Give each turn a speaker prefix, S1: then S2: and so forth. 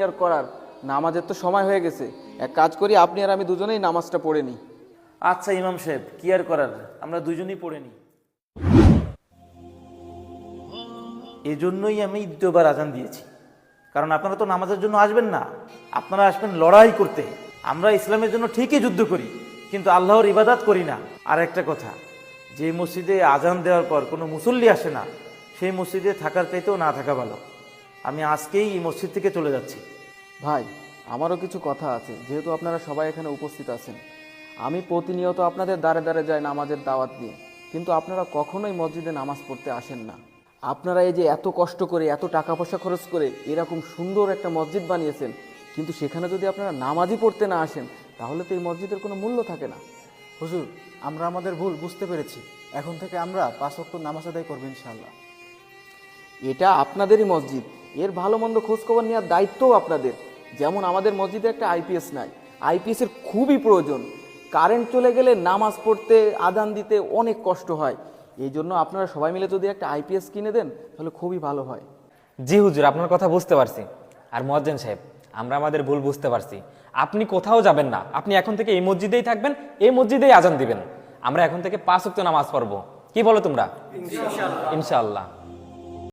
S1: আর করার, নামাজের তো সময় হয়ে গেছে। এক কাজ করি, আপনি আর আমি দুজনেই নামাজটা পড়ে নিই।
S2: আচ্ছা ইমাম সাহেব, কি আর করার, আমরা দুজনেই পড়ে নিই। এজন্যই আমি দ্বিতীয়বার আজান দিয়েছি, কারণ আপনারা তো নামাজের জন্য আসবেন না, আপনারা আসবেন লড়াই করতে। আমরা ইসলামের জন্য ঠিকই যুদ্ধ করি, কিন্তু আল্লাহর ইবাদত করি না। আর একটা কথা, যে মসজিদে আজান দেওয়ার পর কোনো মুসল্লি আসে না, সেই মসজিদে থাকার চাইতেও না থাকা ভালো। আমি আজকেই এই মসজিদ থেকে চলে যাচ্ছি।
S1: ভাই, আমারও কিছু কথা আছে। যেহেতু আপনারা সবাই এখানে উপস্থিত আছেন, আমি প্রতিনিয়ত আপনাদের দ্বারে দ্বারে যাই নামাজের দাওয়াত দিয়ে, কিন্তু আপনারা কখনোই মসজিদে নামাজ পড়তে আসেন না। আপনারা এই যে এত কষ্ট করে, এত টাকা পয়সা খরচ করে এরকম সুন্দর একটা মসজিদ বানিয়েছেন, কিন্তু সেখানে যদি আপনারা নামাজই পড়তে না আসেন, তাহলে তো এই মসজিদের কোনো মূল্য থাকে না।
S3: হুজুর, আমরা আমাদের ভুল বুঝতে পেরেছি। এখন থেকে আমরা 5 ওয়াক্ত নামাজ আদায় করবো ইনশাআল্লাহ।
S1: এটা আপনাদেরই মসজিদ, এর ভালো মন্দ খোঁজখবর নেওয়ার দায়িত্বও আপনাদের। যেমন আমাদের মসজিদে একটা আইপিএস নাই, আইপিএসের খুবই প্রয়োজন। কারেন্ট চলে গেলে নামাজ পড়তে, আজান দিতে অনেক কষ্ট হয়। এই জন্য আপনারা সবাই মিলে যদি একটা আইপিএস কিনে দেন, তাহলে খুবই ভালো হয়।
S4: জি হুজুর, আপনার কথা বুঝতে পারছি। আর মুয়াজ্জিন সাহেব, আমরা আমাদের ভুল বুঝতে পারছি। আপনি কোথাও যাবেন না, আপনি এখন থেকে এই মসজিদেই থাকবেন, এই মসজিদেই আজান দিবেন। আমরা এখন থেকে 5 ওয়াক্ত নামাজ পড়বো। কি বলো তোমরা? ইনশাআল্লাহ।